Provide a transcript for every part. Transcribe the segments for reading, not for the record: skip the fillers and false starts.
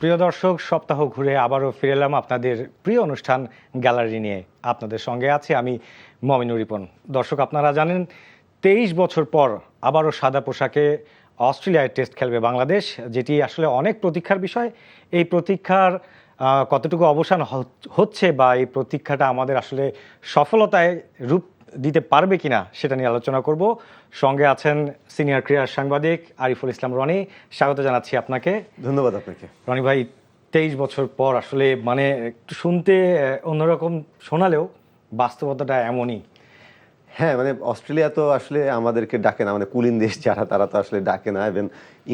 প্রিয় দর্শক, সপ্তাহ ঘুরে আবারও ফিরে এলাম আপনাদের প্রিয় অনুষ্ঠান গ্যালারি নিয়ে। আপনাদের সঙ্গে আছি আমি মমিনুর রিপন। দর্শক, আপনারা জানেন 23 বছর পর আবারও সাদা পোশাকে অস্ট্রেলিয়ায় টেস্ট খেলবে বাংলাদেশ, যেটি আসলে অনেক প্রতীক্ষার বিষয়। এই প্রতীক্ষার কতটুকু অবসান হচ্ছে বা এই প্রতীক্ষাটা আমাদের আসলে সফলতায় রূপ দিতে পারবে কিনা সেটা নিয়ে আলোচনা করব। সঙ্গে আছেন সিনিয়র ক্রীড়া সাংবাদিক আরিফুল ইসলাম রনি। স্বাগত জানাচ্ছি আপনাকে। ধন্যবাদ আপনাকে। রনি ভাই, 23 বছর পর আসলে মানে একটু শুনতে অন্যরকম শোনালেও বাস্তবতাটা এমনই। হ্যাঁ, মানে অস্ট্রেলিয়া তো আসলে আমাদেরকে ডাকে না, মানে কুলিন দেশ যারা, তারা তো আসলে ডাকে না। এবং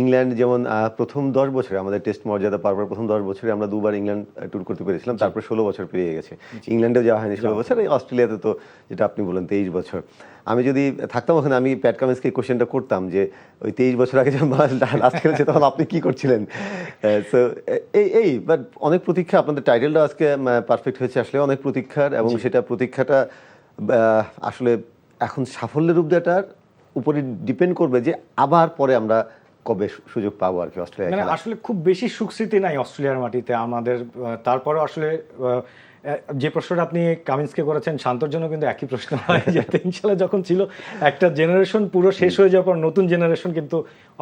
ইংল্যান্ড যেমন প্রথম 10 বছরে আমাদের টেস্ট মর্যাদা পাওয়ার পর প্রথম 10 বছরে আমরা দুবার ইংল্যান্ড ট্যুর করতে পেরেছিলাম, তারপর 16 বছর পেরিয়ে গেছে। ইংল্যান্ডেও যাওয়া হয়নি 16 বছর, এই অস্ট্রেলিয়াতে তো যেটা আপনি বলেন 23 বছর। আমি যদি থাকতাম ওখানে, আমি প্যাট কামিন্সকে কোশ্চেনটা করতাম যে ওই 23 বছর আগে যখন লাস্ট খেলেছে তখন আপনি কি করছিলেন। সো এই বাট অনেক প্রতীক্ষা, আপনাদের টাইটেলটা আজকে পারফেক্ট হয়েছে, আসলে অনেক প্রতীক্ষার, এবং সেটা প্রতীক্ষাটা আসলে এখন সাফল্যের রূপ দেওয়াটার উপরে ডিপেন্ড করবে যে আবার পরে আমরা কবে সুযোগ পাবো আর কি অস্ট্রেলিয়া। মানে আসলে খুব বেশি সুখস্মৃতি নাই অস্ট্রেলিয়ার মাটিতে আমাদের। তারপরেও আসলে যে প্রশ্নটা আপনি কামিন্সকে করেছেন, শান্তর জন্য কিন্তু একই প্রশ্ন হয় যে 3 সালে যখন ছিল একটা জেনারেশন পুরো শেষ হয়ে যাওয়ার পর নতুন জেনারেশন কিন্তু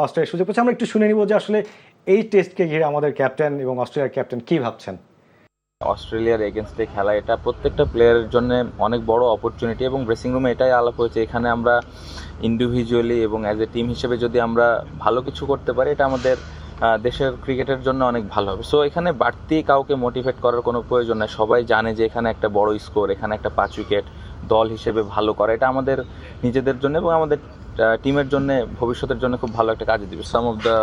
অস্ট্রেলিয়ার সুযোগ পাচ্ছে। আমরা একটু শুনে নিব যে আসলে এই টেস্টকে ঘিরে আমাদের ক্যাপ্টেন এবং অস্ট্রেলিয়ার ক্যাপ্টেন কি ভাবছেন। অস্ট্রেলিয়ার এগেনস্টে খেলা এটা প্রত্যেকটা প্লেয়ারের জন্য অনেক বড় অপরচুনিটি, এবং ড্রেসিং রুমে এটাই আলাপ হয়েছে, এখানে আমরা ইন্ডিভিজুয়ালি এবং অ্যাজ এ টিম হিসেবে যদি আমরা ভালো কিছু করতে পারি এটা আমাদের দেশের ক্রিকেটের জন্য অনেক ভালো হবে। সো এখানে বাড়তি কাউকে মোটিভেট করার কোনো প্রয়োজন নেই, সবাই জানে যে এখানে একটা বড় স্কোর, এখানে একটা 5 উইকেট দল হিসেবে ভালো করা এটা আমাদের নিজেদের জন্য এবং আমাদের টিমের জন্য ভবিষ্যতের জন্য খুব ভালো একটা কাজে দিবে। Some of the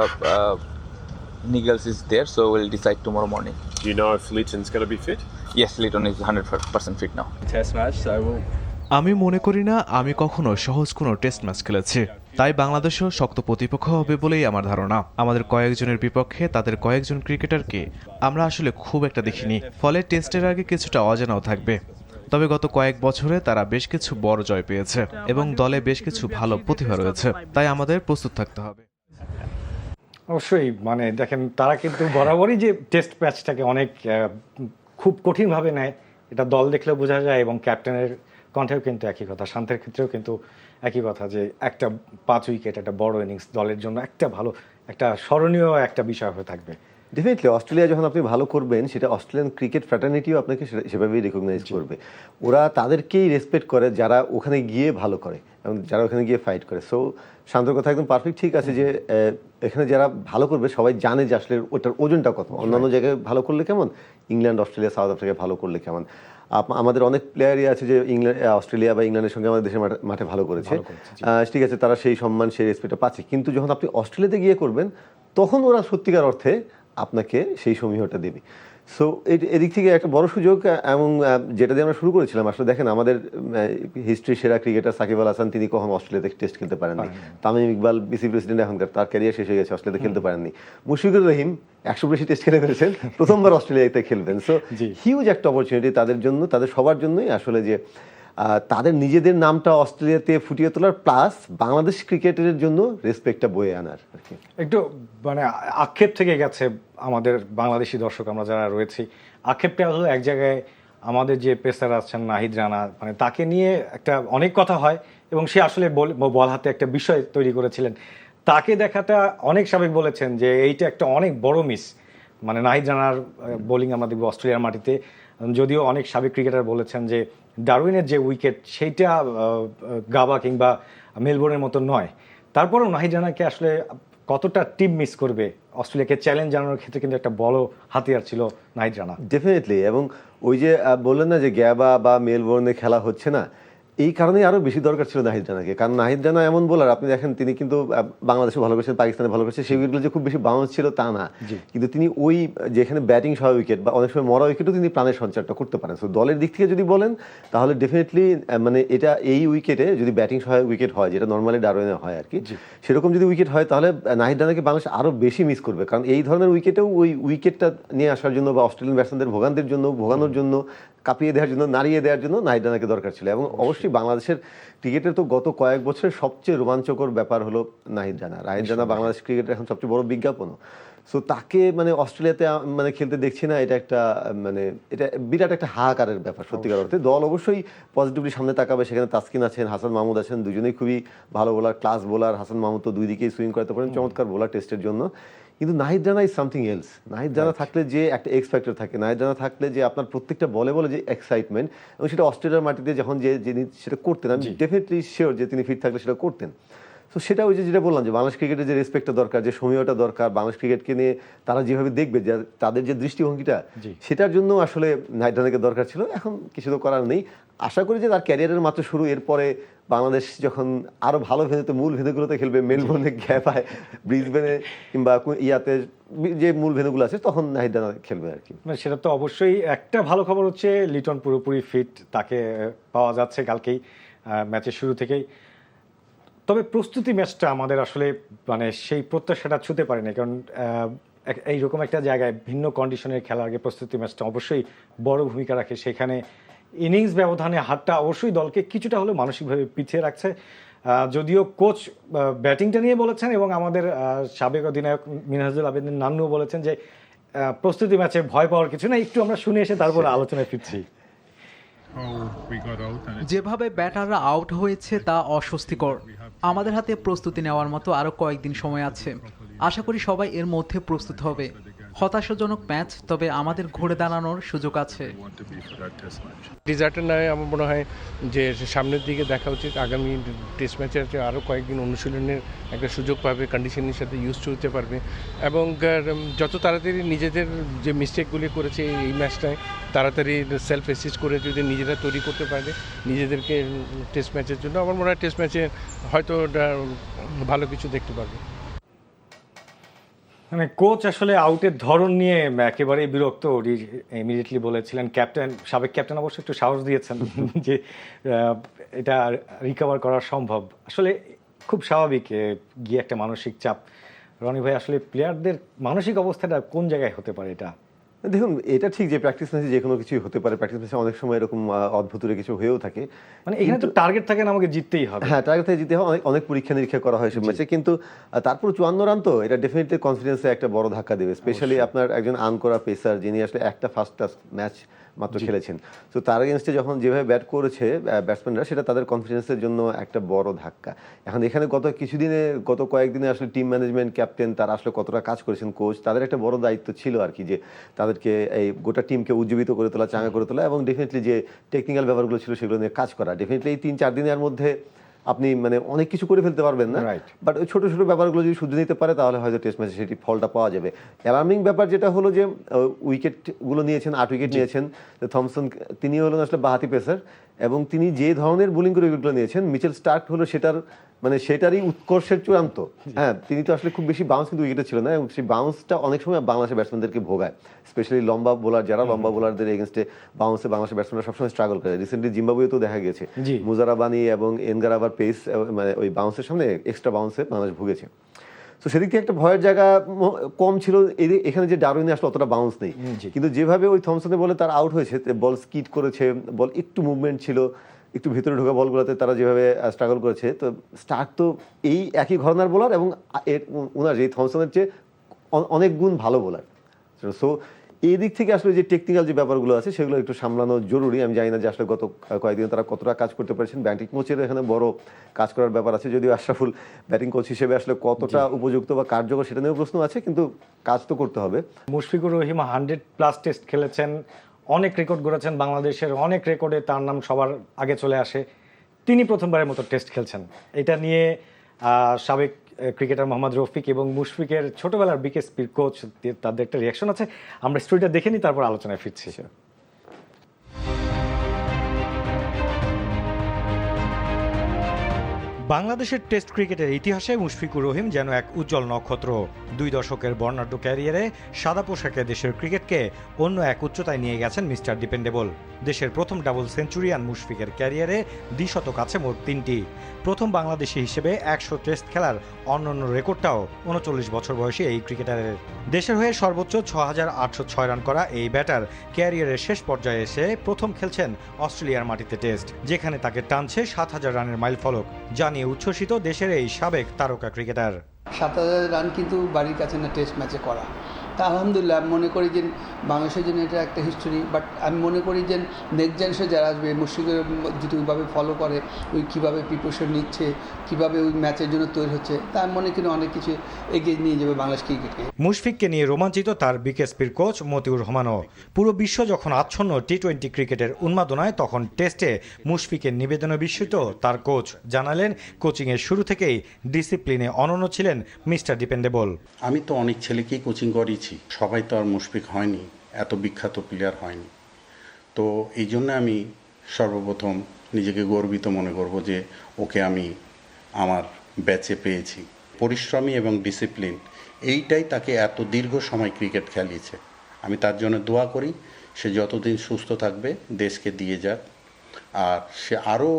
Nigels is there, so we'll decide tomorrow morning. Do you know if Leighton's going to be fit? Yes, Leighton is 100% fit now. Test match, so we'll আমি মনে করি না আমি কখনো সহজ কোনো টেস্ট ম্যাচ খেলেছি, তাই বাংলাদেশও শক্ত প্রতিপক্ষ হবে বলেই আমার ধারণা। আমাদের কয়েকজনের বিপক্ষে তাদের কয়েকজন ক্রিকেটারকে আমরা আসলে খুব একটা দেখিনি, ফলে টেস্টের আগে কিছুটা অজানাও থাকবে। তবে গত কয়েক বছরে তারা বেশ কিছু বড় জয় পেয়েছে এবং দলে বেশ কিছু ভালো প্রতিভা রয়েছে, তাই আমাদের প্রস্তুত থাকতে হবে। অবশ্যই, মানে দেখেন তারা কিন্তু বরাবরই যে টেস্ট ম্যাচটাকে অনেক খুব কঠিনভাবে নেয়, এটা দল দেখলেও বোঝা যায়। এবং ক্যাপ্টেনের কণ্ঠেও কিন্তু একই কথা, শান্তের ক্ষেত্রেও কিন্তু একই কথা, যে একটা 5 উইকেট একটা বড় ইনিংস দলের জন্য একটা ভালো, একটা স্মরণীয় একটা বিষয় হয়ে থাকবে। ডেফিনেটলি অস্ট্রেলিয়া যখন আপনি ভালো করবেন, সেটা অস্ট্রেলিয়ান ক্রিকেট ফ্র্যাটার্নিটিও আপনাকে সেভাবেই রেকগনাইজ করবে। ওরা তাদেরকেই রেসপেক্ট করে যারা ওখানে গিয়ে ভালো করে এবং যারা ওখানে গিয়ে ফাইট করে। সো শান্তর কথা একদম পারফেক্ট, ঠিক আছে যে এখানে যারা ভালো করবে সবাই জানে যে আসলে ওটার ওজনটা কত। অন্যান্য জায়গায় ভালো করলে কেমন, ইংল্যান্ড অস্ট্রেলিয়া সাউথ আফ্রিকায় ভালো করলে কেমন। আমাদের অনেক প্লেয়ারই আছে যে অস্ট্রেলিয়া বা ইংল্যান্ডের সঙ্গে আমাদের দেশের মাঠে ভালো করেছে, ঠিক আছে, তারা সেই সম্মান সেই রেসপেক্টটা পাচ্ছে। কিন্তু যখন আপনি অস্ট্রেলিয়াতে গিয়ে করবেন তখন ওরা সত্যিকার অর্থে আপনাকে সেই সমীহটা দেবে। সো এদিক থেকে একটা বড় সুযোগ। এবং যেটা দিয়ে আমরা শুরু করেছিলাম, আসলে দেখেন আমাদের হিস্ট্রি সেরা ক্রিকেটার সাকিব আল হাসান, তিনি কখনো অস্ট্রেলিয়াতে টেস্ট খেলতে পারেননি। তামিম ইকবাল বিসিবি প্রেসিডেন্ট এখনকার, তার ক্যারিয়ার শেষ হয়ে গেছে, অস্ট্রেলিয়াতে খেলতে পারেননি। মুশফিকুর রহিম 100 বেশি টেস্ট খেলে ফেলেছেন, প্রথমবার অস্ট্রেলিয়াতে খেলবেন। সো হিউজ একটা অপরচুনিটি তাদের জন্য, তাদের সবার জন্যই আসলে, যে তাদের নিজেদের নামটা অস্ট্রেলিয়াতে ফুটিয়ে তোলার, প্লাস বাংলাদেশ ক্রিকেটের জন্য রেসপেক্টটা বয়ে আনার আর কি। একটু মানে আক্ষেপ থেকে গেছে আমাদের বাংলাদেশি দর্শক আমরা যারা রয়েছি, আক্ষেপটা হলো এক জায়গায় আমাদের যে পেসার আছেন নাহিদ রানা, মানে তাকে নিয়ে একটা অনেক কথা হয় এবং সে আসলে বল হাতে একটা বিষয় তৈরি করেছিলেন। তাকে দেখাটা অনেক সাবেক বলেছেন যে এইটা একটা অনেক বড় মিস, মানে নাহিদ রানার বোলিং আমরা দেখবো অস্ট্রেলিয়ার মাটিতে। যদিও অনেক সাবেক ক্রিকেটার বলেছেন যে ডারউইনের যে উইকেট সেইটা গাবা কিংবা মেলবোর্নের মতো নয়, তারপরেও নাহিদ রানাকে আসলে কতটা টিম মিস করবে। অস্ট্রেলিয়াকে চ্যালেঞ্জ জানানোর ক্ষেত্রে কিন্তু একটা বড় হাতিয়ার ছিল নাহিদ রানা। ডেফিনেটলি। এবং ওই যে বললেন না যে গ্যাবা বা মেলবোর্নে খেলা হচ্ছে না, এই কারণেই আরও বেশি দরকার ছিল নাহিদ রানাকে। কারণ নাহিদ রানা এমন বোলার, আপনি দেখেন তিনি কিন্তু বাংলাদেশে ভালো করেছেন, পাকিস্তানে ভালো করেছে, সেই উইকেটগুলো যে খুব বেশি বাউন্স ছিল তা না, কিন্তু তিনি ওই যেখানে ব্যাটিং সহ উইকেট বা অনেক সময় মরা উইকেটও তিনি প্রাণের সঞ্চারটা করতে পারেন। সো দলের দিক থেকে যদি বলেন তাহলে ডেফিনেটলি মানে এটা এই উইকেটে যদি ব্যাটিং সহ উইকেট হয়, যেটা নর্মালি ডারউইনে হয় আর কি, সেরকম যদি উইকেট হয় তাহলে নাহিদ রানাকে বাংলাদেশ আরও বেশি মিস করবে। কারণ এই ধরনের উইকেটেও ওই উইকেটটা নিয়ে আসার জন্য বা অস্ট্রেলিয়ান ব্যাটসম্যানদের ভোগানোর জন্য কাঁপিয়ে দেওয়ার জন্য, নাড়িয়ে দেওয়ার জন্য নাহিদ রানাকে দরকার ছিল। এবং অবশ্যই বাংলাদেশের ক্রিকেটের তো গত কয়েক বছরের সবচেয়ে রোমাঞ্চকর ব্যাপার হলো নাহিদ রানা। বাংলাদেশ ক্রিকেটের এখন সবচেয়ে বড় বিজ্ঞাপনও। সো তাকে মানে অস্ট্রেলিয়াতে মানে খেলতে দেখছি না, এটা একটা মানে এটা বিরাট একটা হাহাকারের ব্যাপার সত্যিকার অর্থে। দল অবশ্যই পজিটিভলি সামনে তাকাবে, সেখানে তাসকিন আছেন, হাসান মাহমুদ আছেন, দুজনেই খুবই ভালো bowler, class bowler. Hasan Mahmud তো দুই দিকেই সুইং করতে পারেন, চমৎকার বোলার টেস্টের জন্য। কিন্তু Nahid Rana is something else. Nahid Rana থাকলে যে একটা এক্স ফ্যাক্টর থাকে, নাহিদ রানা থাকলে যে আপনার প্রত্যেকটা বলে বলে যে এক্সাইটমেন্ট, এবং সেটা অস্ট্রেলিয়ার মাটিতে যখন যে যিনি সেটা করতেন, আমি ডেফিনেটলি শিওর যে তিনি ফিট থাকলে সেটা করতেন। তো সেটা ওই যে যেটা বললাম যে বাংলাদেশ ক্রিকেটের যে রেসপেক্টটা দরকার, যে সময়টা দরকার, বাংলাদেশ ক্রিকেটকে নিয়ে তারা যেভাবে দেখবে, যে তাদের যে দৃষ্টিভঙ্গিটা, সেটার জন্য আসলে নাহিদ রানাকে দরকার ছিল। এখন কিছু তো করার নেই। আশা করি যে তার ক্যারিয়ারের মাত্র শুরু, এরপরে বাংলাদেশ যখন আরো ভালো ভেন্যুতে, মূল ভেন্যুগুলোতে খেলবে, মেলবোর্নে, গ্যাপায়, ব্রিসবেনে কিংবা ইয়াতে যে মূল ভেন্যুগুলো আছে, তখন নাহিদ রানা খেলবে আর কি। সেটা তো অবশ্যই। একটা ভালো খবর হচ্ছে লিটন পুরোপুরি ফিট, তাকে পাওয়া যাচ্ছে কালকেই ম্যাচের শুরু থেকেই। তবে প্রস্তুতি ম্যাচটা আমাদের আসলে মানে সেই প্রত্যাশাটা ছুঁতে পারেনি, কারণ এইরকম একটা জায়গায় ভিন্ন কন্ডিশনের খেলার আগে প্রস্তুতি ম্যাচটা অবশ্যই বড় ভূমিকা রাখে। সেখানে ইনিংস ব্যবধানে হারটা অবশ্যই দলকে কিছুটা হলেও মানসিকভাবে পিছিয়ে রাখছে। যদিও কোচ ব্যাটিংটা নিয়ে বলেছেন, এবং আমাদের সাবেক অধিনায়ক মিনহাজুল আবেদিন নান্নুও বলেছেন যে প্রস্তুতি ম্যাচে ভয় পাওয়ার কিছু না। একটু আমরা শুনে এসে তারপর আলোচনায় ফিরছি। যেভাবে ব্যাটাররা আউট হয়েছে তা অস্বস্তিকর। আমাদের হাতে প্রস্তুতি নেওয়ার মতো আরও কয়েকদিন সময় আছে। আশা করি সবাই এর মধ্যে প্রস্তুত হবে। হতাশাজনক ম্যাচ, তবে আমাদের ঘুরে দাঁড়ানোর সুযোগ আছে। ডিজার্টের নয়, আমার মনে হয় যে সামনের দিকে দেখা উচিত। আগামী টেস্ট ম্যাচে আরও কয়েকদিন অনুশীলনের একটা সুযোগ পাবে, কন্ডিশনের সাথে ইউজ হতে পারবে, এবং যত তাড়াতাড়ি নিজেদের যে মিস্টেকগুলি করেছে এই ম্যাচটায় তাড়াতাড়ি সেলফ অ্যাসিস্ট করে যদি নিজেরা তৈরি করতে পারে নিজেদেরকে টেস্ট ম্যাচের জন্য, আমার মনে হয় টেস্ট ম্যাচে হয়তো ভালো কিছু দেখতে পারবে। মানে কোচ আসলে আউটের ধরন নিয়ে একেবারেই বিরক্ত, ইমিডিয়েটলি বলেছিলেন। ক্যাপ্টেন, সাবেক ক্যাপ্টেন অবশ্য একটু সাহস দিয়েছেন যে এটা রিকভার করা সম্ভব। আসলে খুব স্বাভাবিক গিয়ে একটা মানসিক চাপ। রনি ভাই, আসলে প্লেয়ারদের মানসিক অবস্থাটা কোন জায়গায় হতে পারে? এটা দেখুন, এটা ঠিক যে প্র্যাকটিস ম্যাচে যে কোনো কিছুই হতে পারে। প্র্যাকটিস ম্যাচে অনেক সময় এরকম অদ্ভুতুরে কিছু হয়েও থাকে। মানে এখানে তো টার্গেট থাকে না, আমাকে জিততেই হবে। হ্যাঁ, টার্গেট থেকে জিতে হয়, অনেক পরীক্ষা নিরীক্ষা করা হয় সব ম্যাচে, কিন্তু তারপর 54 রান তো এটা ডেফিনেটলি কনফিডেন্সে একটা বড় ধাক্কা দেবে। স্পেশালি আপনার একজন আনকরা পেসার, যিনি আসলে একটা ফার্স্ট ক্লাস ম্যাচ মাত্র খেলেছেন, তো তার এগেনস্টে যখন যেভাবে ব্যাট করেছে ব্যাটসম্যানরা, সেটা তাদের কনফিডেন্সের জন্য একটা বড় ধাক্কা। এখন এখানে গত কয়েকদিনে আসলে টিম ম্যানেজমেন্ট, ক্যাপ্টেন, তারা আসলে কতটা কাজ করেছেন, কোচ, তাদের একটা বড় দায়িত্ব ছিল আর কি, যে তাদেরকে এই গোটা টিমকে উজ্জীবিত করে তোলা, চাঙ্গা করে তোলা, এবং ডেফিনেটলি যে টেকনিক্যাল ব্যাপারগুলো ছিল সেগুলো নিয়ে কাজ করা। ডেফিনেটলি এই 3-4 দিনের মধ্যে আপনি মানে অনেক কিছু করে ফেলতে পারবেন না, বাট ওই ছোটো ছোটো ব্যাপারগুলো যদি শুধরে নিতে পারে, তাহলে হয়তো টেস্ট ম্যাচে সেটি ফলটা পাওয়া যাবে। অ্যালার্মিং ব্যাপার যেটা হলো যে উইকেটগুলো নিয়েছেন, 8 উইকেট নিয়েছেন থমসন। তিনি হলেন আসলে বাঁহাতি পেসার, এবং তিনি যে ধরনের বোলিং করে উইকেটগুলো নিয়েছেন, মিচেল স্টার্ক হলো সেটারই উৎকর্ষের চূড়ান্ত। হ্যাঁ, তিনি তো আসলে খুব বেশি বাউন্স কিন্তু উইকেটে ছিল না, এবং সেই বাউন্সটা অনেক সময় বাংলাদেশের ব্যাটসম্যানদেরকে ভোগায়। স্পেশালি লম্বা বোলার, যারা লম্বা বোলারদের এগেনস্টে বাউন্সে বাংলাদেশের ব্যাটসম্যানরা সবসময় স্ট্রাগল করে। রিসেন্টলি জিম্বাবুয়েতেও দেখা গেছে মুজারাবানি এবং এনগারাবার পেস, মানে ওই বাউন্সের সামনে এক্সট্রা বাউন্সে বাংলাদেশ ভুগেছে। তো সেদিক থেকে একটা ভয়ের জায়গা কম ছিল। এখানে যে ডারউইনে আসলে অতটা বাউন্স নেই, কিন্তু যেভাবে ওই থমসনের বলে তার আউট হয়েছে, বল স্কিড করেছে, বল একটু মুভমেন্ট ছিল, একটু ভিতরে ঢোকা বলগুলোতে তারা যেভাবে স্ট্রাগল করেছে, তো স্টার্ক তো এই একই ঘরানার বোলার, এবং ওনার যে থমসনের চেয়ে অনেক গুণ ভালো বোলার। সো এই দিক থেকে আসলে যে টেকনিক্যাল যে ব্যাপারগুলো আছে, সেগুলো একটু সামলানো জরুরি। আমি জানি না যে আসলে গত কয়েকদিন তারা কতটা কাজ করতে পেরেছেন। ব্যাটিং কোচের এখানে বড় কাজ করার ব্যাপার আছে, যদিও আশরাফুল ব্যাটিং কোচ হিসেবে আসলে কতটা উপযুক্ত বা কার্যকর সেটা নিয়েও প্রশ্ন আছে, কিন্তু কাজ তো করতে হবে। মুশফিকুর রহিম 100+ টেস্ট খেলেছেন, অনেক রেকর্ড গড়েছেন বাংলাদেশের, অনেক রেকর্ডে তার নাম সবার আগে চলে আসে। তিনি প্রথমবারের মতো টেস্ট খেলছেন। এটা নিয়ে সাবেক ক্রিকেটার মোহাম্মদ রফিক এবং মুশফিকের ছোটবেলার বিকেএসপির কোচ, তাদের একটা রিয়াকশন আছে। আমরা স্টোরিটা দেখে নিই, তারপর আলোচনায় ফিরছি। বাংলাদেশের টেস্ট ক্রিকেটের ইতিহাসে মুশফিকুর রহিম যেন এক উজ্জ্বল নক্ষত্র। 2 দশকের বর্ণাঢ্য ক্যারিয়ারে সাদা পোশাকে দেশের ক্রিকেটকে অন্য এক উচ্চতায় নিয়ে গেছেন মিস্টার ডিপেন্ডেবল। দেশের প্রথম ডাবল সেঞ্চুরিয়ান মুশফিকের ক্যারিয়ারে দ্বিশতক আছে মোট 3টি। প্রথম বাংলাদেশি হিসেবে 100 টেস্ট খেলার অন্যান্য রেকর্ডটাও 39 বছর বয়সী এই ক্রিকেটারের। দেশের হয়ে সর্বোচ্চ 6806 রান করা এই ব্যাটার ক্যারিয়ারের শেষ পর্যায়ে এসে প্রথম খেলছেন অস্ট্রেলিয়ার মাটিতে টেস্ট, যেখানে তাকে টানছে 7000 রানের মাইলফলক। জানিয়ে উচ্ছ্বসিত দেশের এই সাবেক তারকা ক্রিকেটার। 7,000 রান কিন্তু বাড়ির কাছে না টেস্ট ম্যাচে করা। তা আলহামদুলিল্লাহ আমি মনে করি যে বাংলাদেশের জন্য এটা একটা হিস্টোরি, বাট আমি মনে করি যে নেক্সট জেনারেশন যারা আসবে মুশফিকের যদি ওইভাবে ফলো করে, ওই কীভাবে প্রিপারেশন নিচ্ছে, কীভাবে ওই ম্যাচের জন্য তৈরি হচ্ছে, তা আমি মনে করি অনেক কিছু এগিয়ে নিয়ে যাবে বাংলাদেশ ক্রিকেটকে। মুশফিককে নিয়ে রোমাঞ্চিত তার বিকেএসপির কোচ মতিউর রহমানও। পুরো বিশ্ব যখন আচ্ছন্ন টি-20 ক্রিকেটের উন্মাদনায়, তখন টেস্টে মুশফিকের নিবেদনে বিস্মিত তার কোচ জানালেন, কোচিংয়ের শুরু থেকেই ডিসিপ্লিনে অনন্য ছিলেন মিস্টার ডিপেন্ডেবল। আমি তো অনেক ছেলেকেই কোচিং করিয়েছি, সবাই তো আর মুশফিক হয়নি, এত বিখ্যাত প্লেয়ার হয়নি। তো এই জন্য আমি সর্বপ্রথম নিজেকে গর্বিত মনে করব যে ওকে আমি আমার ব্যাচে পেয়েছি। পরিশ্রমী এবং ডিসিপ্লিন, এইটাই তাকে এত দীর্ঘ সময় ক্রিকেট খেলিয়েছে। আমি তার জন্য দোয়া করি সে যতদিন সুস্থ থাকবে দেশকে দিয়ে যাক, আর সে আরও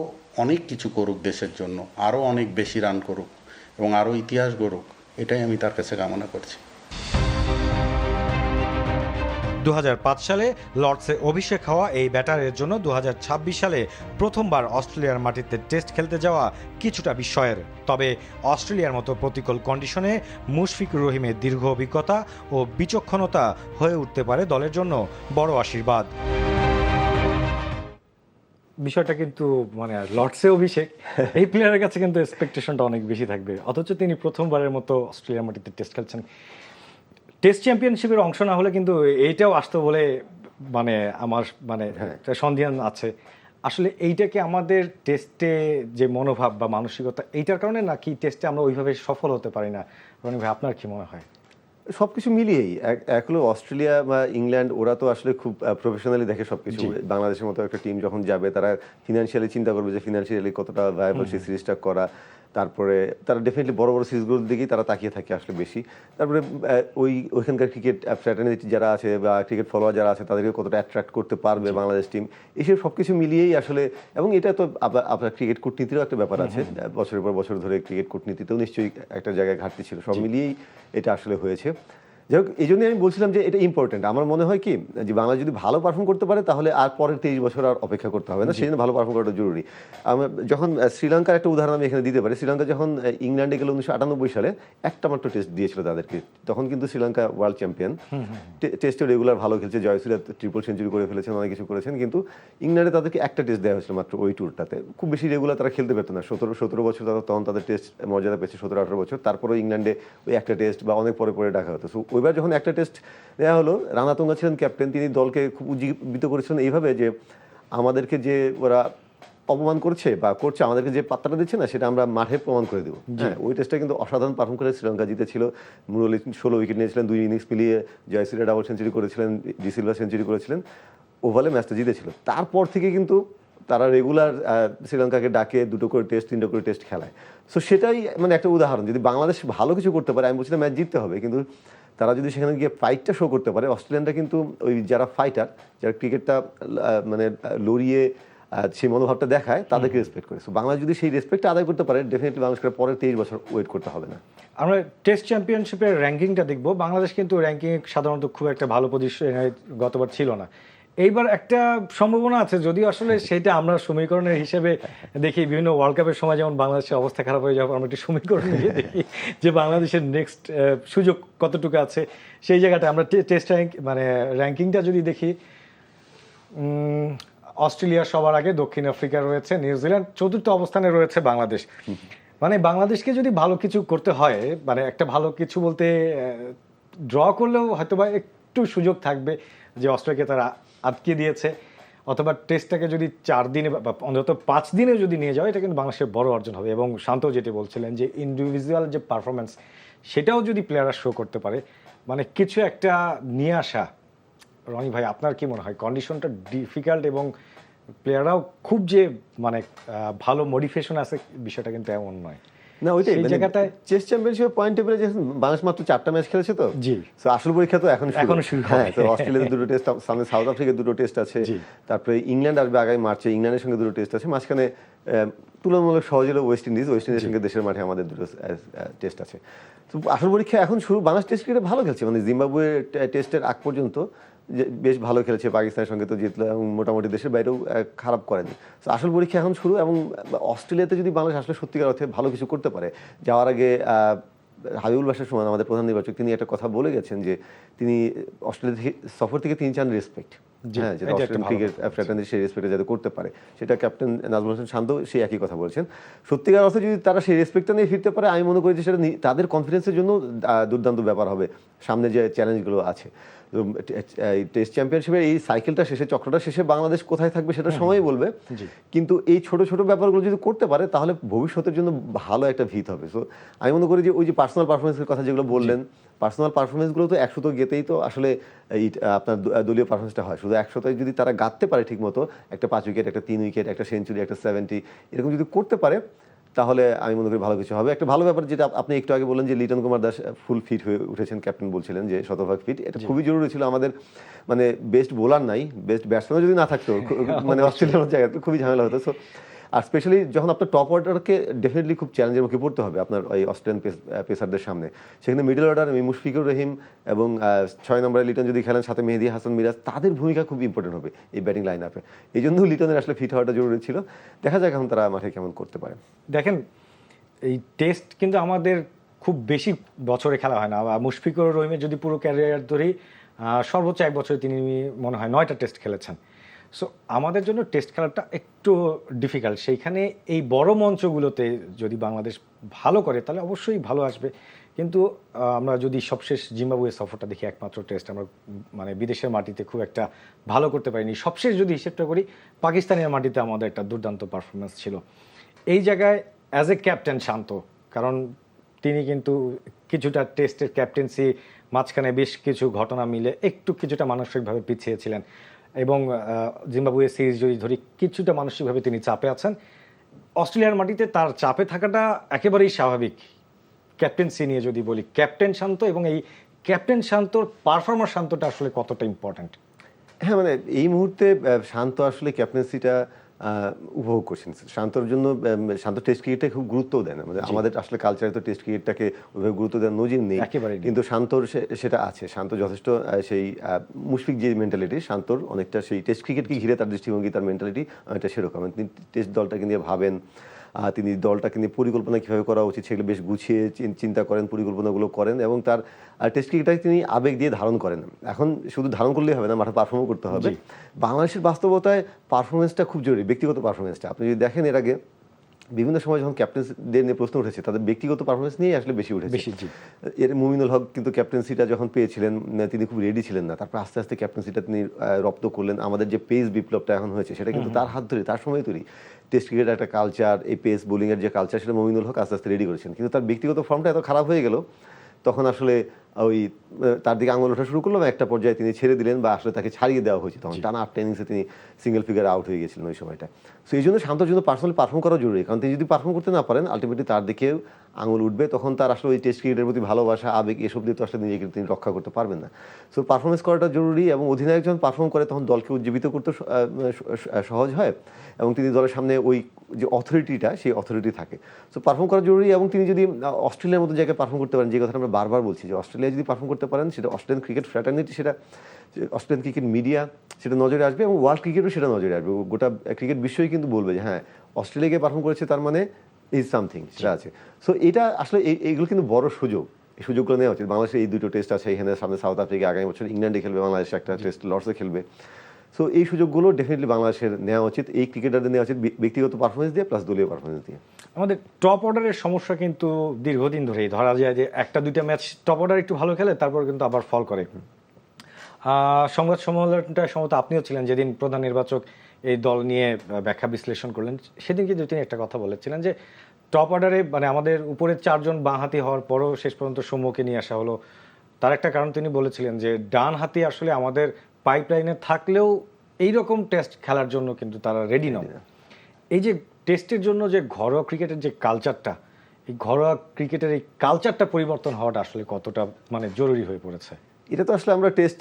অনেক কিছু করুক দেশের জন্য, আরও অনেক বেশি রান করুক এবং আরও ইতিহাস গড়ুক, এটাই আমি তার কাছে কামনা করছি। 2005 সালে লর্ডসে অভিষেক হওয়া এই ব্যাটারের জন্য 2026 সালে প্রথমবার অস্ট্রেলিয়ার মাটিতে টেস্ট খেলতে যাওয়া কিছুটা বিস্ময়ের। তবে অস্ট্রেলিয়ার মতো প্রতিকূল কন্ডিশনে মুশফিকুর রহিমের দীর্ঘ অভিজ্ঞতা ও বিচক্ষণতা হয়ে উঠতে পারে দলের জন্য বড় আশীর্বাদ। বিষয়টা কিন্তু মানে লর্ডসে অভিষেক, এই প্লেয়ারের কাছে কিন্তু এক্সপেকটেশনটা অনেক বেশি থাকবে, অথচ তিনি প্রথমবারের মতো অস্ট্রেলিয়ার মাটিতে টেস্ট খেলছেন। টেস্ট চ্যাম্পিয়নশিপের অংশ না হলে কিন্তু এইটাও আসতো বলে মানে আমার মানে সন্দেহান আছে। আসলে এইটাকে আমাদের টেস্টে যে মনোভাব বা মানসিকতা, এইটার কারণে নাকি টেস্টে আমরা ওইভাবে সফল হতে পারি না? রনি ভাই, আপনার কি মনে হয়? সব কিছু মিলিয়েই এক হলো অস্ট্রেলিয়া বা ইংল্যান্ড, ওরা তো আসলে খুব প্রফেশনালি দেখে সব কিছু। বাংলাদেশের মতো একটা টিম যখন যাবে, তারা ফিনান্সিয়ালি চিন্তা করবে যে ফিনান্সিয়ালি কতটা ভায়াবল সেই সিরিজটা করা। তারপরে তারা ডেফিনেটলি বড় বড় সিরিজগুলোর দিকেই তারা তাকিয়ে থাকে আসলে বেশি। তারপরে ওইখানকার ক্রিকেট ফ্র্যাটার্নিটি যারা আছে বা ক্রিকেট ফলোয়ার যারা আছে, তাদেরকে কতটা অ্যাট্রাক্ট করতে পারবে বাংলাদেশ টিম, এইসব সব কিছু মিলিয়েই আসলে। এবং এটা তো আপনার ক্রিকেট কূটনীতিরও একটা ব্যাপার আছে, বছরের পর বছর ধরে ক্রিকেট কূটনীতিতেও নিশ্চয়ই একটা জায়গায় ঘাটতি ছিল, সব মিলিয়েই এটা আসলে হয়েছে। যাই হোক, এই জন্যই আমি বলছিলাম যে এটা ইম্পর্টেন্ট। আমার মনে হয় কি যে বাংলা যদি ভালো পারফর্ম করতে পারে, তাহলে আর পরের 23 বছর আর অপেক্ষা করতে হবে না, সেই জন্য ভালো পারফর্ম করাটা জরুরি। আমার যখন শ্রীলঙ্কার একটা উদাহরণ আমি এখানে দিতে পারি। শ্রীলঙ্কা যখন ইংল্যান্ডে গেল 1998 সালে, একটা মাত্র টেস্ট দিয়েছিল তাদেরকে, তখন কিন্তু শ্রীলঙ্কা ওয়ার্ল্ড চ্যাম্পিয়ন, টেস্টে রেগুলার ভালো খেলছে, জয়সূর্য ট্রিপল সেঞ্চুরি করে ফেলেছেন, অনেক কিছু করেছেন, কিন্তু ইংল্যান্ডে তাদেরকে একটা টেস্ট দেওয়া হয়েছিল মাত্র ওই ট্যুরটাতে। খুব বেশি রেগুলার তারা খেলতে পেত না। 17 বছর তখন তাদের টেস্ট মর্যাদা পেয়েছে, 17-18 বছর। তারপরেও ইংল্যান্ডে ওই একটা টেস্ট বা অনেক পরে পরে ডাকা হতো। সো ওইবার যখন একটা টেস্ট দেওয়া হলো, রানা তুঙ্গা ছিলেন ক্যাপ্টেন, তিনি দলকে খুব উজ্জীবিত করেছিলেন এইভাবে যে আমাদেরকে যে ওরা অপমান করছে বা করছে, আমাদেরকে যে পাত্তাটা দিচ্ছে না, সেটা আমরা মাঠে প্রমাণ করে দেবো। হ্যাঁ, ওই টেস্টটা কিন্তু অসাধারণ পারফর্ম করে শ্রীলঙ্কা জিতেছিল। মুরলী 16 উইকেট নিয়েছিলেন, 2 ইনিংস মিলিয়ে জয়সূর্য ডাবল সেঞ্চুরি করেছিলেন, ডি সিলভা সেঞ্চুরি করেছিলেন, ওভালে ম্যাচটা জিতেছিল। তারপর থেকে কিন্তু তারা রেগুলার শ্রীলঙ্কাকে ডাকে 2টো করে টেস্ট, 3টো করে টেস্ট খেলায়। সো সেটাই মানে একটা উদাহরণ। যদি বাংলাদেশ ভালো কিছু করতে পারে, আমি বলছিলাম ম্যাচ জিততে হবে, কিন্তু তারা যদি সেখানে গিয়ে ফাইটটা শো করতে পারে, অস্ট্রেলিয়ানরা কিন্তু ওই যারা ফাইটার, যারা ক্রিকেটটা মানে লড়িয়ে সেই মনোভাবটা দেখায়, তাদেরকে রেসপেক্ট করে। সো বাংলাদেশ যদি সেই রেসপেক্টটা আদায় করতে পারে, ডেফিনেটলি বাংলাদেশকে পরের 23 বছর ওয়েট করতে হবে না। আমরা টেস্ট চ্যাম্পিয়নশিপের র্যাঙ্কিংটা দেখব। বাংলাদেশ কিন্তু র্যাঙ্কিং সাধারণত খুব একটা ভালো পজিশনে গতবার ছিল না। এইবার একটা সম্ভাবনা আছে, যদি আসলে সেটা আমরা সমীকরণের হিসেবে দেখি, বিভিন্ন ওয়ার্ল্ড কাপের সময় যেমন বাংলাদেশের অবস্থা খারাপ হয়ে যাওয়ার, আমরা একটি সমীকরণ নিয়ে দেখি যে বাংলাদেশের নেক্সট সুযোগ কতটুকু আছে। সেই জায়গাটা আমরা টেস্ট র্যাঙ্কিংটা যদি দেখি, অস্ট্রেলিয়া সবার আগে, দক্ষিণ আফ্রিকা রয়েছে, নিউজিল্যান্ড, চতুর্থ অবস্থানে রয়েছে বাংলাদেশ। মানে বাংলাদেশকে যদি ভালো কিছু করতে হয়, মানে একটা ভালো কিছু বলতে ড্র করলেও হয়তো বা একটু সুযোগ থাকবে যে অস্ট্রেলিয়াকে তারা আটকে দিয়েছে, অথবা টেস্টটাকে যদি 4 দিনে বা অন্তত 5 দিনে যদি নিয়ে যাও, এটা কিন্তু বাংলাদেশের বড় অর্জন হবে। এবং শান্ত যেটি বলছিলেন যে ইন্ডিভিজুয়াল যে পারফরমেন্স, সেটাও যদি প্লেয়াররা শো করতে পারে, মানে কিছু একটা নিয়ে আসা। রনি ভাই, আপনার কি মনে হয় কন্ডিশনটা ডিফিকাল্ট এবং প্লেয়াররাও খুব যে মানে ভালো মডিফিকেশন আছে, বিষয়টা কিন্তু এমন নয় না? ওইটাই জায়গাটায় চেস চ্যাম্পিয়নশিপে পয়েন্ট টেবিলে যে বাংলাদেশ মাত্র 4টা ম্যাচ খেলেছে, তো জি, সো আসল পরীক্ষা তো এখন শুরু। হ্যাঁ, তো অস্ট্রেলিয়াতে 2টো টেস্ট, সামনে সাউথ আফ্রিকার 2টো টেস্ট আছে, তারপরে ইংল্যান্ড আসবে আগামী মার্চে, ইংল্যান্ডের সঙ্গে 2টো টেস্ট আছে, মাঝখানে তুলনামূলক সহজ হলো ওয়েস্ট ইন্ডিজের সঙ্গে দেশের মাঠে আমাদের 2টো টেস্ট আছে। তো আসল পরীক্ষা এখন শুরু। বাংলাদেশ টেস্ট ক্রিকেটে ভালো খেলছে, মানে জিম্বাবুয়ে টেস্টের আগ পর্যন্ত বেশ ভালো খেলেছে, পাকিস্তানের সঙ্গে তো জিতলো এবং মোটামুটি দেশের বাইরেও খারাপ করেনি। তো আসল পরীক্ষা এখন শুরু। এবং অস্ট্রেলিয়াতে যদি বাংলাদেশ আসলে সত্যিকার অর্থে ভালো কিছু করতে পারে, যাওয়ার আগে হাবিবুল বাশার সময় আমাদের প্রধান নির্বাচক তিনি একটা কথা বলে গেছেন যে তিনি অস্ট্রেলিয়া থেকে সফর থেকে তিনি চান রেসপেক্ট, হ্যাঁ, যেটা এটা একটা অস্ট্রেলিয়ান ভালো ক্রিকেট কথা। ফ্র্যাটার্নিটি সেই রেসপেক্টে যাতে করতে পারে, সেটা ক্যাপ্টেন নাজমুল হোসেন শান্ত সেই একই কথা বলছেন। সত্যিকার অর্থে যদি তারা সেই রেসপেক্টটা নিয়ে ফিরতে পারে, আমি মনে করি যে সেটা তাদের কনফিডেন্সের জন্য দুর্দান্ত ব্যাপার হবে সামনে যে চ্যালেঞ্জগুলো আছে। টেস্ট চ্যাম্পিয়নশিপের এই সাইকেলটা শেষে, চক্রটা শেষে বাংলাদেশ কোথায় থাকবে সেটা সময়ই বলবে, কিন্তু এই ছোট ছোট ব্যাপারগুলো যদি করতে পারে তাহলে ভবিষ্যতের জন্য ভালো একটা ভিত হবে। সো আমি মনে করি যে ওই যে পার্সোনাল পারফরমেন্সের কথা যেগুলো বললেন, পার্সোনাল পারফরমেন্সগুলো তো 100 গেতেই তো আসলে এই আপনার দলীয় পারফরমেন্সটা হয়। শুধু 100 যদি তারা গাঁথতে পারে ঠিক মতো, একটা 5 উইকেট, একটা 3 উইকেট, একটা সেঞ্চুরি, একটা 70, এরকম যদি করতে পারে তাহলে আমি মনে করি ভালো কিছু হবে। একটা ভালো ব্যাপার যেটা আপনি একটু আগে বললেন যে লিটন কুমার দাস ফুল ফিট হয়ে উঠেছেন, ক্যাপ্টেন বলছিলেন যে শতভাগ ফিট, এটা খুবই জরুরি ছিল। আমাদের মানে বেস্ট বোলার নাই, বেস্ট ব্যাটসম্যানও যদি না থাকতো মানে অস্ট্রেলিয়ার জায়গায় খুবই ঝামেলা হতো। সো আর স্পেশালি যখন আপনার টপ অর্ডারকে ডেফিনেটলি খুব চ্যালেঞ্জের মুখে পড়তে হবে আপনার ওই অস্ট্রেলিয়ান পেসারদের সামনে, সেখানে মিডল অর্ডার মুশফিকুর রহিম এবং 6 নম্বরে লিটন যদি খেলেন, সাথে মেহেদী হাসান মিরাজ, তাদের ভূমিকা খুব ইম্পর্টেন্ট হবে এই ব্যাটিং লাইন আপে। এই জন্য লিটনের আসলে ফিট হওয়াটা জরুরি ছিল। দেখা যাক এখন তারা মাঠে কেমন করতে পারে। দেখেন এই টেস্ট কিন্তু আমাদের খুব বেশি বছরে খেলা হয় না। মুশফিকুর রহিমের যদি পুরো ক্যারিয়ার ধরি, সর্বোচ্চ 1 বছরে তিনি মনে হয় 9টা টেস্ট খেলেছেন। সো আমাদের জন্য টেস্ট খেলাটা একটু ডিফিকাল্ট। সেইখানে এই বড় মঞ্চগুলোতে যদি বাংলাদেশ ভালো করে তাহলে অবশ্যই ভালো আসবে। কিন্তু আমরা যদি সবশেষ জিম্বাবুয়ে সফরটা দেখি, একমাত্র টেস্ট আমরা মানে বিদেশের মাটিতে খুব একটা ভালো করতে পারিনি। সবশেষ যদি হিসেবটা করি, পাকিস্তানের মাটিতে আমাদের একটা দুর্দান্ত পারফরমেন্স ছিল। এই জায়গায় অ্যাজ এ ক্যাপ্টেন শান্ত, কারণ তিনি কিন্তু কিছুটা টেস্টের ক্যাপ্টেন্সি মাঝখানে বেশ কিছু ঘটনা মিলে একটু কিছুটা মানসিকভাবে পিছিয়ে ছিলেন, এবং জিম্বাবুয়ে সিরিজ যদি ধরি কিছুটা মানসিকভাবে তিনি চাপে আছেন। অস্ট্রেলিয়ার মাটিতে তার চাপে থাকাটা একেবারেই স্বাভাবিক। ক্যাপ্টেন্সি নিয়ে যদি বলি, ক্যাপ্টেন শান্ত এবং এই ক্যাপ্টেন শান্তর পারফরমার শান্তটা আসলে কতটা ইম্পর্ট্যান্ট? হ্যাঁ, মানে এই মুহূর্তে শান্ত আসলে ক্যাপ্টেন্সিটা উপভোগ করছেন। শান্তর জন্য শান্ত টেস্ট ক্রিকেটে খুব গুরুত্বও দেয় না, মানে আমাদের আসলে কালচারে তো টেস্ট ক্রিকেটটাকে ওইভাবে গুরুত্ব দেওয়ার নজির নেই, কিন্তু শান্তর সেটা আছে। শান্ত যথেষ্ট সেই মুশফিক যে মেন্টালিটি, শান্তর অনেকটা সেই টেস্ট ক্রিকেটকে ঘিরে তার দৃষ্টিভঙ্গি, তার মেন্টালিটি অনেকটা সেরকম। তিনি টেস্ট দলটাকে নিয়ে ভাবেন, তিনি দলটাকে নিয়ে পরিকল্পনা কীভাবে করা উচিত সেগুলো বেশ গুছিয়ে চিন্তা করেন, পরিকল্পনাগুলো করেন, এবং তার টেস্ট ক্রিকেটটাকে তিনি আবেগ দিয়ে ধারণ করেন। এখন শুধু ধারণ করলেই হবে না, মাঠে পারফর্মও করতে হবে। বাংলাদেশের বাস্তবতায় পারফরমেন্সটা খুব জরুরি, ব্যক্তিগত পারফরমেন্সটা। আপনি যদি দেখেন এর আগে বিভিন্ন সময় যখন ক্যাপ্টেন্সদের নিয়ে প্রশ্ন উঠেছে, তাদের ব্যক্তিগত পারফরমেন্স নিয়েই আসলে বেশি উঠেছে। এর মুমিনুল হক কিন্তু ক্যাপ্টেন্সিটা যখন পেয়েছিলেন তিনি খুব রেডি ছিলেন না, তারপর আস্তে আস্তে ক্যাপ্টেন্সিটা তিনি রপ্ত করলেন। আমাদের যে পেস বিপ্লবটা এখন হয়েছে সেটা কিন্তু তার হাত ধরে, তার সময় তৈরি। টেস্ট ক্রিকেটের একটা কালচার, এই পেস বোলিংয়ের যে কালচার, সেটা মুমিনুল হক আস্তে আস্তে রেডি করেছেন। কিন্তু তার ব্যক্তিগত ফর্মটা এত খারাপ হয়ে গেল, তখন আসলে ওই তার দিকে আঙুল ওঠা শুরু করলো, একটা পর্যায়ে তিনি ছেড়ে দিলেন, বা আসলে তাকে ছাড়িয়ে দেওয়া হয়েছে। তখন টানা 8 ইনিংসে তিনি সিঙ্গেল ফিগার আউট হয়ে গেছিলেন ওই সময়টা। সো এই জন্য শান্তর জন্য পার্সোনালি পারফর্ম করা জরুরি, কারণ তিনি যদি পারফর্ম করতে না পারেন আলটিমেটলি তার দিকেও আঙুল উঠবে, তখন তার আসলে ওই টেস্ট ক্রিকেটের প্রতি ভালোবাসা, আবেগ, এসব দিয়ে তো আসলে নিজেকে তিনি রক্ষা করতে পারবেন না। সো পারফরমেন্স করাটা জরুরি, এবং অধিনায়ক যখন পারফর্ম করে তখন দলকে উজ্জীবিত করতে সহজ হয়, এবং তিনি দলের সামনে ওই যে অথরিটিটা, সেই অথরিটি থাকে। সো পারফর্ম করা জরুরি, এবং তিনি যদি অস্ট্রেলিয়ার মতো জায়গায় পারফর্ম করতে পারেন, যে কথাটা আমরা বারবার বলছি যে অস্ট্রেলিয়া যদি পারফর্ম করতে পারেন, সেটা অস্ট্রেলিয়ান ক্রিকেট ফ্র্যাটার্নিটি, সেটা অস্ট্রেলিয়ান ক্রিকেট মিডিয়া সেটা নজরে আসবে, এবং ওয়ার্ল্ড ক্রিকেটও সেটা নজরে আসবে। গোটা ক্রিকেট বিশ্বই কিন্তু বলবে যে হ্যাঁ, অস্ট্রেলিয়াকে পারফর্ম করেছে, তার মানে ইজ সামথিং, সেটা আছে। সো এটা আসলে এইগুলো কিন্তু বড় সুযোগ, এই সুযোগগুলো নেওয়া উচিত। বাংলাদেশের এই 2টো টেস্ট আছে, এখানে সামনে সাউথ আফ্রিকা, আগামী বছর ইংল্যান্ডে খেলবে বাংলাদেশ, একটা টেস্ট লর্ডসে খেলবে। সো এই সুযোগগুলো ডেফিনেটলি বাংলাদেশের নেওয়া উচিত, এই ক্রিকেটারদের নেওয়া উচিত ব্যক্তিগত পারফরমেন্স দিয়ে প্লাস দলীয় পারফরমেন্স দিয়ে। আমাদের টপ অর্ডারের সমস্যা কিন্তু দীর্ঘদিন ধরেই ধরা যায় যে 1-2টা ম্যাচ টপ অর্ডার একটু ভালো খেলে, তারপর কিন্তু আবার ফল করে। সংবাদ সম্মেলনটা সম্ভবত আপনিও ছিলেন যেদিন প্রধান নির্বাচক এই দল নিয়ে ব্যাখ্যা বিশ্লেষণ করলেন। সেদিন কিন্তু তিনি একটা কথা বলেছিলেন যে টপ অর্ডারে মানে আমাদের উপরে 4 জন বাঁহাতি হওয়ার পরও শেষ পর্যন্ত সৌম্যকে নিয়ে আসা হলো। তার একটা কারণ তিনি বলেছিলেন যে ডান হাতি আসলে আমাদের পাইপলাইনে থাকলেও এইরকম টেস্ট খেলার জন্য কিন্তু তারা রেডি নয়। এই যে টেস্টের জন্য যে ঘরোয়া ক্রিকেটের যে কালচারটা, এই ঘরোয়া ক্রিকেটের এই কালচারটা পরিবর্তন হওয়াটা আসলে কতটা মানে জরুরি হয়ে পড়েছে? এটা তো আসলে আমরা টেস্ট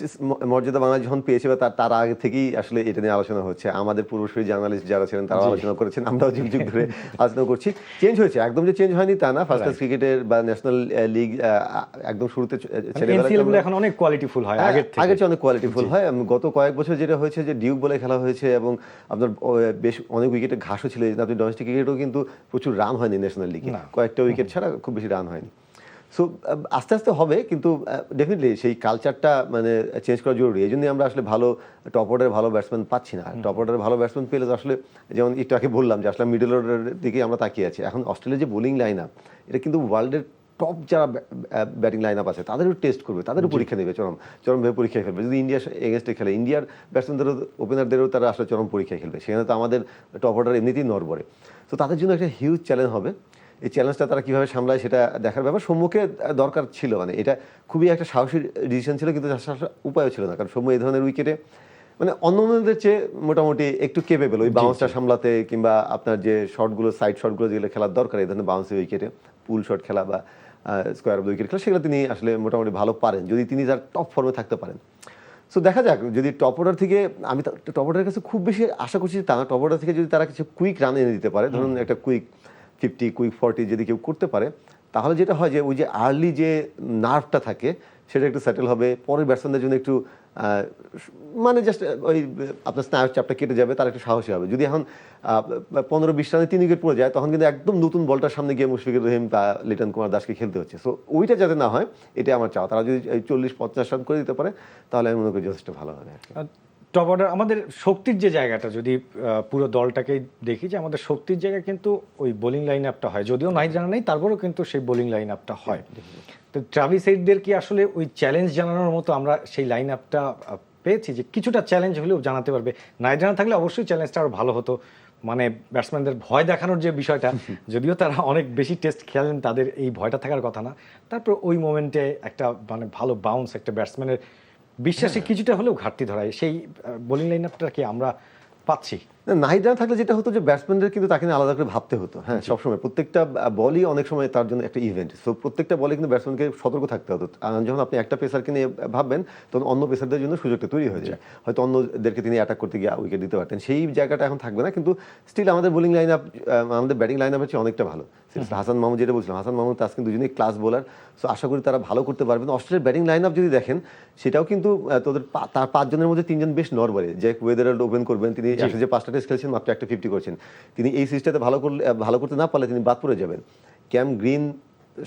মর্যাদা বাংলাদেশ যখন পেয়েছি, বা তার আগে থেকেই আসলে এটা নিয়ে আলোচনা হচ্ছে। আমাদের পূর্বসূরি জার্নালিস্ট যারা ছিলেন তারা আলোচনা করেছেন, আমরাও যুগ যুগ ধরে আলোচনা করছি। চেঞ্জ হয়েছে, একদম যে চেঞ্জ হয়নি তা না। ফার্স্ট ক্লাস ক্রিকেটের বা ন্যাশনাল লিগ একদম শুরুতে ছেলেবেলা এখন অনেক কোয়ালিটিফুল হয়, আগের চেয়ে অনেক কোয়ালিটিফুল হয়। গত কয়েক বছর যেটা হয়েছে যে ডিউক বলে খেলা হয়েছে, এবং আপনার বেশ অনেক উইকেটে ঘাসও ছিল। আপনি ডোমেস্টিক ক্রিকেটেও কিন্তু প্রচুর রান হয়নি ন্যাশনাল লিগে, কয়েকটা উইকেট ছাড়া খুব বেশি রান হয়নি। সো আস্তে আস্তে হবে, কিন্তু ডেফিনেটলি সেই কালচারটা মানে চেঞ্জ করা জরুরি। এই জন্যই আমরা আসলে ভালো টপ অর্ডারের ভালো ব্যাটসম্যান পাচ্ছি না। টপ অর্ডারের ভালো ব্যাটসম্যান পেলে তো আসলে যেমন একটু আগে বললাম যে আসলে মিডল অর্ডারের দিকে আমরা তাকিয়ে আছি। এখন অস্ট্রেলিয়ার যে বোলিং লাইন আপ, এটা কিন্তু ওয়ার্ল্ডের টপ যারা ব্যাটিং লাইন আপ আছে তাদেরও টেস্ট করবে, তাদেরও পরীক্ষা নেবে, চরমভাবে পরীক্ষায় ফেলবে। যদি ইন্ডিয়ার এগেনস্টে খেলে, ইন্ডিয়ার ব্যাটসম্যানদেরও ওপেনারদেরও তারা আসলে চরম পরীক্ষায় খেলবে। সেখানে তো আমাদের টপ অর্ডার এমনিতেই নড়বড়ে। তো তাদের জন্য একটা হিউজ চ্যালেঞ্জ হবে। এই চ্যালেঞ্জটা তারা কীভাবে সামলায় সেটা দেখার ব্যাপার। সৌম্যকে দরকার ছিল, মানে এটা খুবই একটা সাহসী ডিসিশন ছিল, কিন্তু উপায়ও ছিল না। কারণ সৌম্য এই ধরনের উইকেটে মানে অন্যদের চেয়ে মোটামুটি একটু কেপেবল ওই বাউন্সটা সামলাতে, কিংবা আপনার যে শটগুলো, সাইড শটগুলো যেগুলো খেলার দরকার এই ধরনের বাউন্সি উইকেটে, পুল শট খেলা বা স্কোয়ার অফ দ্য উইকেট খেলা, সেগুলো তিনি আসলে মোটামুটি ভালো পারেন যদি তিনি তার টপ ফর্মে থাকতে পারেন। সো দেখা যাক, যদি টপ অর্ডার থেকে, আমি টপ অর্ডারের কাছে খুব বেশি আশা করছি তা না, টপ অর্ডার থেকে যদি তারা কিছু কুইক রান এনে দিতে পারে, ধরুন একটা কুইক 50, কুইক 40 যদি কেউ করতে পারে, তাহলে যেটা হয় যে ওই যে আর্লি যে নার্ভটা থাকে সেটা একটু সেটেল হবে। পরের ব্যাটসম্যানদের জন্য একটু মানে জাস্ট ওই আপনার স্নায়ুর চাপটা কেটে যাবে, তার একটু সাহসী হবে। যদি এখন 15-20 রানে 3 উইকেট পড়ে যায়, তখন কিন্তু একদম নতুন বলটার সামনে গিয়ে মুশফিকুর রহিম বা লিটন কুমার দাসকে খেলতে হচ্ছে। সো ওইটা যাতে না হয়, এটা আমার চাওয়া। তারা যদি 40-50 রান করে দিতে পারে তাহলে আমি মনে করি যথেষ্ট ভালো হবে। টপ অর্ডার আমাদের শক্তির যে জায়গাটা, যদি পুরো দলটাকেই দেখি, যে আমাদের শক্তির জায়গা কিন্তু ওই বোলিং লাইন আপটা হয়। যদিও নাইট রানা নেই, তারপরেও কিন্তু সেই বোলিং লাইন আপটা হয়। তো ট্রাভিস হেডদের কি আসলে ওই চ্যালেঞ্জ জানানোর মতো আমরা সেই লাইন আপটা পেয়েছি, যে কিছুটা চ্যালেঞ্জ হলেও জানাতে পারবে? নাইট রানা থাকলে অবশ্যই চ্যালেঞ্জটা আরও ভালো হতো, মানে ব্যাটসম্যানদের ভয় দেখানোর যে বিষয়টা, যদিও তারা অনেক বেশি টেস্ট খেলেন, তাদের এই ভয়টা থাকার কথা না। তারপর ওই মোমেন্টে একটা মানে ভালো বাউন্স, একটা ব্যাটসম্যানের বিশ্বাসে কিছুটা হলেও ঘাটতি ধরায়, সেই বোলিং লাইন আপটা কি আমরা পাচ্ছি? নাহিদ রানা থাকলে যেটা হতো যে ব্যাটসম্যানদের কিন্তু তাকে নিয়ে আলাদা করে ভাবতে হতো। হ্যাঁ, সবসময় প্রত্যেকটা বলই অনেক সময় তার জন্য একটা ইভেন্ট। সো প্রত্যেকটা বলে কিন্তু ব্যাটসম্যানকে সতর্ক থাকতে হতো। যখন আপনি একটা পেসারকে নিয়ে ভাববেন, তখন অন্য পেসারদের জন্য সুযোগটা তৈরি হয়ে যায়। হয়তো অন্যদেরকে তিনি অ্যাটাক করতে গিয়ে উইকেট দিতে পারতেন, সেই জায়গাটা এখন থাকবে না। কিন্তু স্টিল আমাদের বোলিং লাইন আপ, আমাদের ব্যাটিং লাইন আপের চেয়ে অনেকটা ভালো। হাসান মাহমুদ, যেটা বলছিলাম, হাসান মাহমুদ তাসকিন দুজনেই ক্লাস বোলার। সো আশা করি তারা ভালো করতে পারবেন। অস্ট্রেলিয়ার ব্যাটিং লাইন আপ যদি দেখেন, সেটাও কিন্তু তার 5 জনের মধ্যে 3 জন বেশ নরবরে। জ্যাক ওয়েদারল্ড ওপেন করবেন, তিনি আসলে যে 5টা টেস্ট খেলছেন মাত্র একটা 50 করছেন। তিনি এই সিরিজটাতে ভালো করতে না পারলে তিনি বাদ পড়ে যাবেন। ক্যাম গ্রিন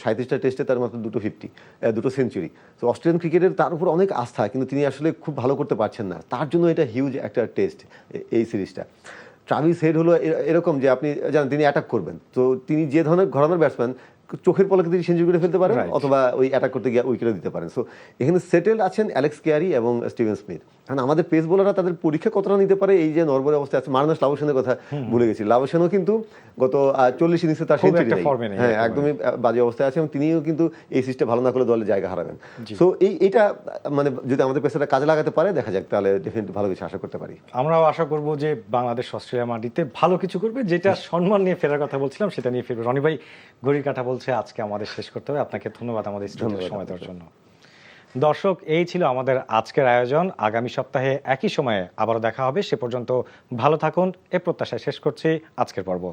37টা টেস্টে তার মাত্র 2 50, 2 সেঞ্চুরি। তো অস্ট্রেলিয়ান ক্রিকেটের তার উপর অনেক আস্থা, কিন্তু তিনি আসলে খুব ভালো করতে পারছেন না। তার জন্য এটা হিউজ একটা টেস্ট এই সিরিজটা। ট্রাভিস হেড হলো এরকম যে আপনি জানেন তিনি অ্যাটাক করবেন, তো তিনি যে ধরনের ঘরানার ব্যাটসম্যান, চোখের পলকে তিনি সেঞ্চুরি করে ফেলতে পারেন, অথবা ওই অ্যাটাক করতে গিয়ে উইকেটও দিতে পারেন। সো এখানে সেটেল আছেন অ্যালেক্স কেয়ারি এবং স্টিভেন স্মিথ। কারণ আমাদের পেস বোলাররা তাদের পরীক্ষা কতটা নিতে পারে, এই যে নরবরে অবস্থায় আছে। মার্নাস লাভসেনের কথা ভুলে গেছি, লাভসেনও কিন্তু গত 40 ইনিংসে তার সেঞ্চুরি নেই, হ্যাঁ একদমই বাজে অবস্থায় আছে, এবং তিনিও কিন্তু এই সিরিজটা ভালো না করলে দলে জায়গা হারাবেন। সো এইটা মানে যদি আমাদের পেসারটা কাজে লাগাতে পারে, দেখা যাক, তাহলে ডেফিনেটলি ভালো কিছু আশা করতে পারি। আমরাও আশা করব যে বাংলাদেশ অস্ট্রেলিয়া মাটিতে ভালো কিছু করবে, যেটা সম্মান নিয়ে ফেরার কথা বলছিলাম সেটা নিয়ে ফিরবে। রনি ভাই ঘড়ির কাঁটা বলছে আজকে আমাদের শেষ করতে হবে। আপনাকে ধন্যবাদ আমাদের স্টুডিওতে সময় দেওয়ার জন্য। দর্শক, এই ছিল আমাদের আজকের আয়োজন। আগামী সপ্তাহে একই সময়ে আবারও দেখা হবে। সে পর্যন্ত ভালো থাকুন, এ প্রত্যাশায় শেষ করছি আজকের পর্ব।